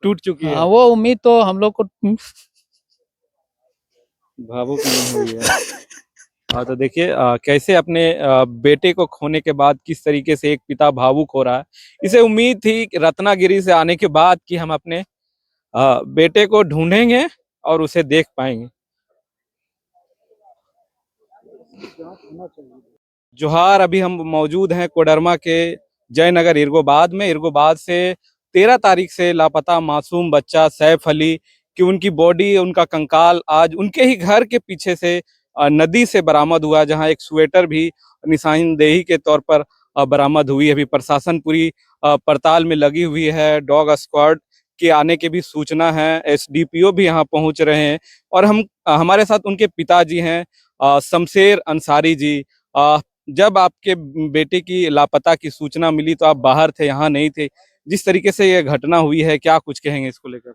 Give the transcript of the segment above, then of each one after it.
टूट चुकी है। हाँ, वो उम्मीद तो हम लोग को भावुक नहीं हुई है। हाँ तो देखिए कैसे अपने बेटे को खोने के बाद किस तरीके से एक पिता भावुक हो रहा है। इसे उम्मीद थी कि रत्नागिरी से आने के बाद कि हम अपने बेटे को ढूंढेंगे और उसे देख पाएंगे। जोहार, अभी हम मौजूद हैं कोडरमा के जयनगर इरगोबाद में। इरगोबाद से 13 तारीख से लापता मासूम बच्चा सैफ अली की उनकी बॉडी, उनका कंकाल आज उनके ही घर के पीछे से नदी से बरामद हुआ, जहां एक स्वेटर भी निशानदेही के तौर पर बरामद हुई। अभी प्रशासन पूरी पड़ताल में लगी हुई है। डॉग स्क्वाड के आने की भी सूचना है। एसडीपीओ भी यहाँ पहुंच रहे हैं और हम हमारे साथ उनके पिताजी हैं शमशेर अंसारी जी। जब आपके बेटे की लापता की सूचना मिली तो आप बाहर थे, यहाँ नहीं थे। जिस तरीके से ये घटना हुई है, क्या कुछ कहेंगे इसको लेकर?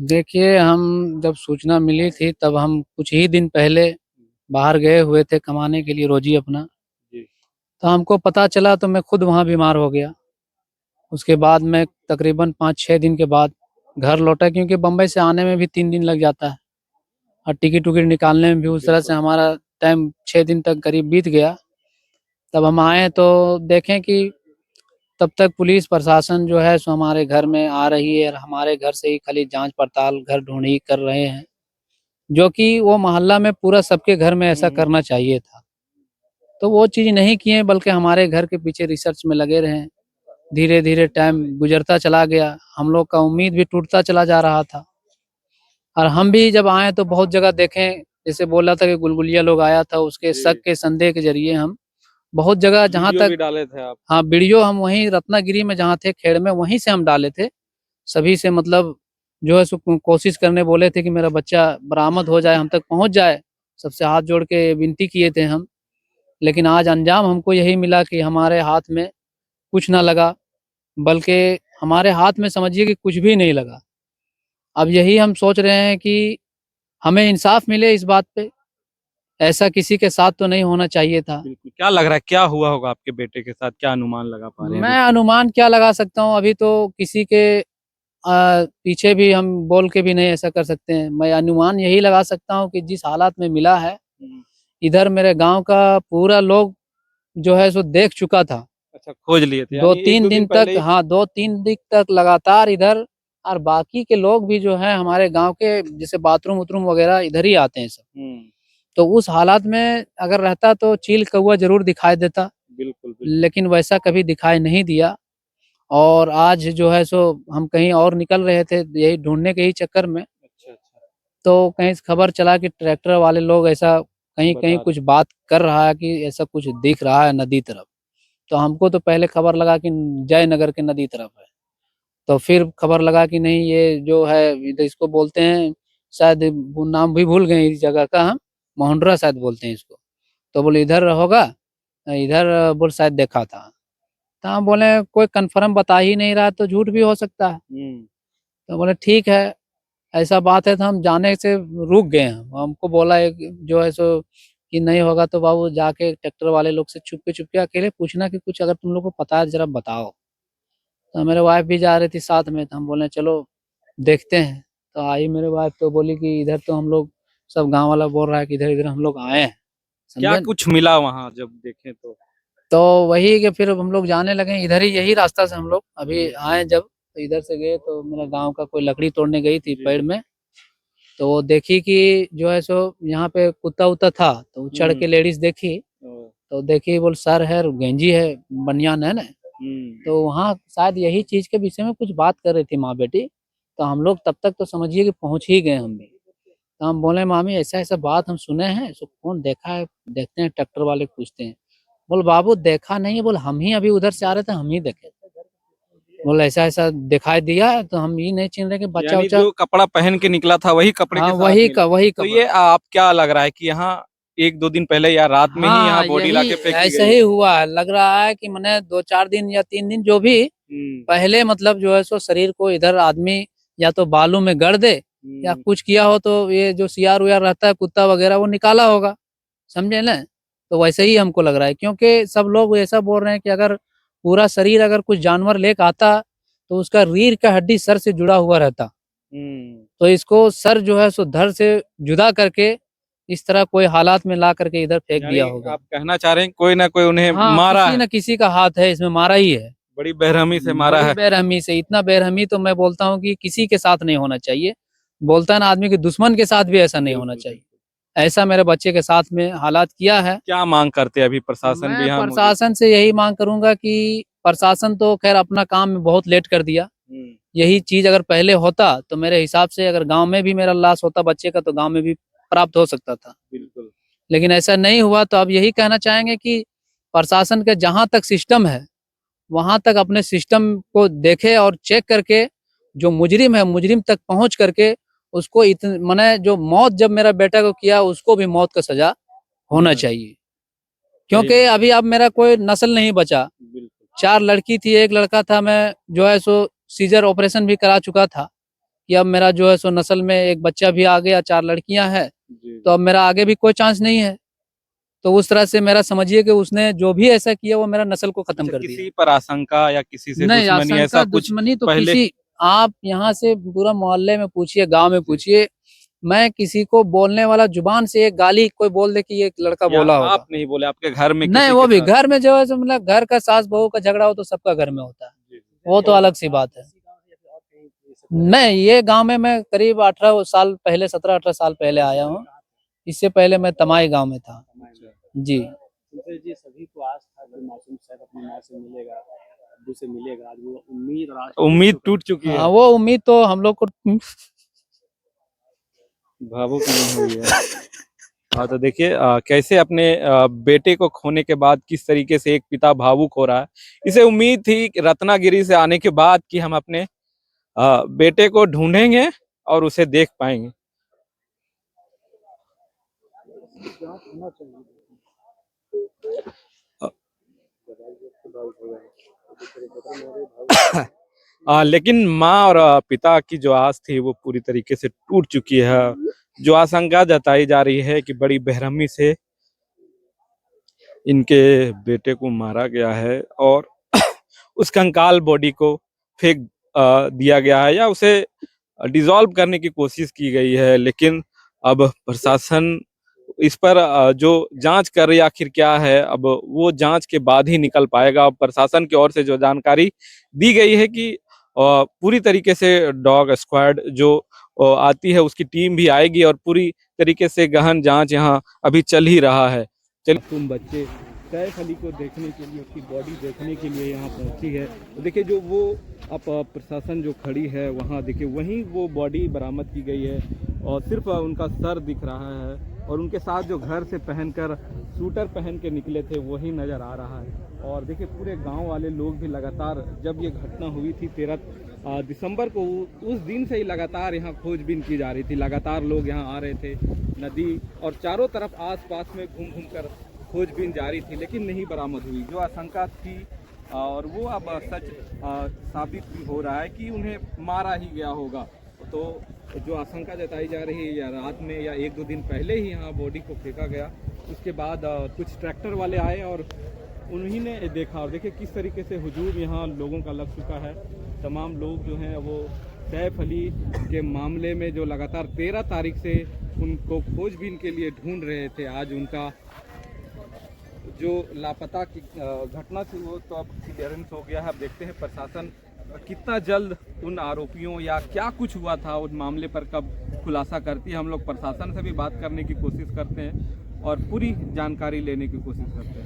देखिए, हम जब सूचना मिली थी तब हम कुछ ही दिन पहले बाहर गए हुए थे कमाने के लिए रोजी अपना। जी। तो हमको पता चला तो मैं खुद वहाँ बीमार हो गया। उसके बाद मैं तकरीबन 5-6 दिन के बाद घर लौटा, क्योंकि बम्बई से आने में भी 3 दिन लग जाता है और टिकट उकट निकालने में भी उस तरह से बिल्कुल। हमारा टाइम 6 दिन तक करीब बीत गया। तब हम आए तो देखें कि तब तक पुलिस प्रशासन जो है सो हमारे घर में आ रही है और हमारे घर से ही खाली जांच पड़ताल घर ढूंढी कर रहे हैं, जो कि वो मोहल्ला में पूरा सबके घर में ऐसा करना चाहिए था। तो वो चीज़ नहीं किए, बल्कि हमारे घर के पीछे रिसर्च में लगे रहे। धीरे धीरे टाइम गुजरता चला गया, हम लोग का उम्मीद भी टूटता चला जा रहा था। और हम भी जब आए तो बहुत जगह देखें, जैसे बोला था कि गुलगुलिया लोग आया था, उसके शक जी। के संदेह के जरिए हम बहुत जगह जहाँ वीडियो तक, भी डाले थे आप। हाँ, वीडियो हम वहीं रत्नागिरी में जहाँ थे खेड़ में वहीं से हम डाले थे। सभी से मतलब जो है सो कोशिश करने बोले थे कि मेरा बच्चा बरामद हो जाए, हम तक पहुँच जाए। सबसे हाथ जोड़ के विनती किए थे हम। लेकिन आज अंजाम हमको यही मिला कि हमारे हाथ में कुछ ना लगा, बल्कि हमारे हाथ में समझिए कि कुछ भी नहीं लगा। अब यही हम सोच रहे हैं कि हमें इंसाफ मिले इस बात पे। ऐसा किसी के साथ तो नहीं होना चाहिए था। बिल्कुल, क्या लग रहा है क्या हुआ होगा आपके बेटे के साथ? क्या अनुमान लगा पा रहे हैं मैं अभी? अनुमान क्या लगा सकता हूँ, अभी तो किसी के पीछे भी हम बोल के भी नहीं ऐसा कर सकते हैं। मैं अनुमान यही लगा सकता हूँ कि जिस हालात में मिला है, हम्म। इधर मेरे गांव का पूरा लोग जो है सो देख चुका था। अच्छा, खोज लिए थे दो यानी एक तीन दो दिन दिन तक, पहले ही। हाँ, 2-3 दिन तक लगातार इधर। और बाकी के लोग भी जो है हमारे गांव के, जैसे बाथरूम उथरूम वगैरह इधर ही आते हैं सब। हम्म। तो उस हालात में अगर रहता तो चील कौवा जरूर दिखाई देता, बिल्कुल बिल्कुल। लेकिन वैसा कभी दिखाई नहीं दिया। और आज जो है सो हम कहीं और निकल रहे थे यही ढूंढने के ही चक्कर में, अच्छा अच्छा। तो कहीं से खबर चला कि ट्रैक्टर वाले लोग ऐसा कहीं कहीं बता रहे। कुछ बात कर रहा है कि ऐसा कुछ दिख रहा है नदी तरफ। तो हमको तो पहले खबर लगा कि जयनगर के नदी तरफ है। तो फिर खबर लगा कि नहीं, ये जो है इधर इसको बोलते हैं, शायद वो नाम भी भूल गए इस जगह का, हम मोहंडरा शायद बोलते हैं इसको। तो बोले इधर होगा, इधर बोल शायद देखा था। तो हम बोले कोई कंफर्म बता ही नहीं रहा तो झूठ भी हो सकता है। हम्म। तो बोले ठीक है, ऐसा बात है तो हम जाने से रुक गए हैं। हमको बोला एक जो है सो कि नहीं होगा तो बाबू जाके ट्रैक्टर वाले लोग से चुपके अकेले पूछना कि कुछ अगर तुम लोग को पता है जरा बताओ। तो मेरे वाइफ भी जा रही थी साथ में, तो हम बोले चलो देखते हैं। तो आई मेरे वाइफ तो बोली कि इधर तो हम लोग सब गांव वाला बोल रहा है कि इधर इधर हम लोग आए हैं, क्या समझे न? कुछ मिला वहां जब देखें तो? तो वही कि फिर हम लोग जाने लगे इधर ही, यही रास्ता से हम लोग अभी आए जब, तो इधर से गए तो मेरे गांव का कोई लकड़ी तोड़ने गई थी जी पेड़ जी। में। तो वो देखी कि जो है सो यहाँ पे कुत्ता उत्ता था, तो वो चढ़ के हम्म। लेडीज देखी। ओ। तो देखी, बोल सर है, गेंजी है, बनियान है ना। हम्म। तो वहाँ शायद यही चीज के विषय में कुछ बात कर रही थी माँ बेटी। तो हम लोग तब तक तो समझिए कि पहुंच ही गए हम भी। तो हम बोले मामी ऐसा ऐसा बात हम सुने हैं, सो कौन देखा है, देखते हैं, ट्रैक्टर वाले पूछते हैं। बोल बाबू देखा नहीं है, बोल हम ही अभी उधर से आ रहे थे, हम ही देखे। बोल ऐसा ऐसा दिखाई दिया है, तो हम ये नहीं चिन्ह रहे कि बच्चा यानी उच्चा। जो कपड़ा पहन के निकला था वही कपड़े हाँ, के साथ मिला। वही तो कपड़ा। ये आप क्या लग रहा है कि यहाँ एक दो दिन पहले या रात में ही यहाँ हाँ, बॉडी यही लाके फेंक दी ऐसे गई ही है? हुआ है, लग रहा है कि मैंने 2-4 दिन या 3 दिन जो भी हम्म। पहले मतलब जो है सो शरीर को इधर आदमी या तो बालू में गड़ दे या हम्म। कुछ किया हो, तो ये जो सियार उयार रहता है कुत्ता वगैरह वो निकाला होगा, समझे ना। तो वैसे ही हमको लग रहा है, क्योंकि सब लोग ऐसा बोल रहे हैं कि अगर पूरा शरीर अगर कुछ जानवर लेके आता तो उसका रीढ़ का हड्डी सर से जुड़ा हुआ रहता। तो इसको सर जो है सो धड़ से जुदा करके इस तरह कोई हालात में ला करके इधर फेंक यानी दिया होगा। आप कहना चाह रहे हैं कोई ना कोई उन्हें हाँ, मारा किसी है, न किसी का हाथ है इसमें, मारा ही है। बड़ी बेरहमी से मारा बड़ी है। बेरहमी से, इतना बेरहमी तो मैं बोलता हूँ कि किसी के साथ नहीं होना चाहिए। बोलता है ना आदमी कि दुश्मन के साथ भी ऐसा नहीं होना बिल्कुल, चाहिए। बिल्कुल। ऐसा मेरे बच्चे के साथ में हालात किया है। क्या मांग करते हैं अभी प्रशासन भी मैं यहाँ मौजूद? प्रशासन से यही मांग करूंगा कि प्रशासन तो खैर अपना काम में बहुत लेट कर दिया। यही चीज अगर पहले होता तो मेरे हिसाब से अगर गांव में भी मेरा लॉस होता बच्चे का तो गांव में भी प्राप्त हो सकता था। बिल्कुल। लेकिन ऐसा नहीं हुआ, तो अब यही कहना चाहेंगे कि प्रशासन के जहां तक सिस्टम है वहां तक अपने सिस्टम को देखे और चेक करके जो मुजरिम है मुजरिम तक पहुंच करके उसको माने जो मौत जब मेरा बेटा को किया उसको भी मौत का सजा होना चाहिए। क्योंकि अभी अब मेरा कोई नस्ल नहीं बचा। बिल्कुल। 4 लड़की थी, 1 लड़का था। मैं जो है सो सीजर ऑपरेशन भी करा चुका था कि अब मेरा जो है सो नस्ल में एक बच्चा भी आ गया, 4 लड़कियां हैं, तो अब मेरा आगे भी कोई चांस नहीं है। तो उस तरह से मेरा समझिए कि उसने जो भी ऐसा किया वो मेरा नस्ल को खत्म कर दिया। किसी पर आशंका या किसी से नहीं, दुश्मनी आशंका ऐसा कुछ दुश्मनी तो पहले? किसी, आप यहाँ से पूरा मोहल्ले में पूछिए, गांव में पूछिए, मैं किसी को बोलने वाला जुबान से एक गाली कोई बोल दे कि ये लड़का या बोला होगा, आप नहीं बोले, आपके घर में नहीं, किसी वो के भी साथ? घर में जो है सो मतलब घर का सास बहू का झगड़ा हो तो सबका घर में होता है, वो तो अलग सी बात है। नहीं, ये गांव में मैं करीब 18 साल पहले, 17-18 साल पहले आया हूँ। इससे पहले मैं तमाई गांव में था जी। जी सभी को आस था कि मासूम शायद अपनी माँ से मिलेगा, अब्बू से मिलेगा। आज वो उम्मीद और आस उम्मीद टूट चुकी है। हाँ, वो उम्मीद तो हम लोग को भावुक नहीं हुई है। हाँ, तो देखिए कैसे अपने बेटे को खोने के बाद किस तरीके से एक पिता भावुक हो रहा है। इसे उम्मीद थी कि रत्नागिरी से आने के बाद कि हम अपने बेटे को ढूंढेंगे और उसे देख पाएंगे। लेकिन माँ और पिता की जो आस थी वो पूरी तरीके से टूट चुकी है। जो आशंका जताई जा रही है कि बड़ी बेरहमी से इनके बेटे को मारा गया है और उस कंकाल बॉडी को फेंक दिया गया है या उसे डिसॉल्व करने की कोशिश की गई है। लेकिन अब प्रशासन इस पर जो जांच कर रही है आखिर क्या है, अब वो जांच के बाद ही निकल पाएगा। अब प्रशासन की ओर से जो जानकारी दी गई है कि पूरी तरीके से डॉग स्क्वाड जो आती है उसकी टीम भी आएगी और पूरी तरीके से गहन जांच यहाँ अभी चल ही रहा है। चलिए, तुम बच्चे सैफ अली को देखने के लिए, उसकी बॉडी देखने के लिए यहाँ पहुँची है। तो देखिए जो वो अब प्रशासन जो खड़ी है वहाँ देखिए वहीं वो बॉडी बरामद की गई है और सिर्फ उनका सर दिख रहा है और उनके साथ जो घर से पहनकर सूटर पहन के निकले थे वही नज़र आ रहा है। और देखिए पूरे गांव वाले लोग भी लगातार, जब ये घटना हुई थी 13 दिसंबर को, उस दिन से ही लगातार यहाँ खोजबीन की जा रही थी। लगातार लोग यहाँ आ रहे थे, नदी और चारों तरफ आसपास में घूम घूम कर खोजबीन जारी थी, लेकिन नहीं बरामद हुई। जो आशंका थी और वो अब सच साबित भी हो रहा है कि उन्हें मारा ही गया होगा। तो जो आशंका जताई जा रही है या रात में या 1-2 दिन पहले ही यहाँ बॉडी को फेंका गया, उसके बाद कुछ ट्रैक्टर वाले आए और उन्हीं ने देखा। और देखिए किस तरीके से हुजूम यहाँ लोगों का लग चुका है। तमाम लोग जो हैं वो सैफ अली के मामले में जो लगातार 13 तारीख से उनको खोजबीन के लिए ढूंढ रहे थे, आज उनका जो लापता की घटना थी वो तो अब क्लियरेंस हो गया है। अब देखते हैं प्रशासन कितना जल्द उन आरोपियों या क्या कुछ हुआ था उन मामले पर कब खुलासा करती है। हम लोग प्रशासन से भी बात करने की कोशिश करते हैं और पूरी जानकारी लेने की कोशिश करते हैं।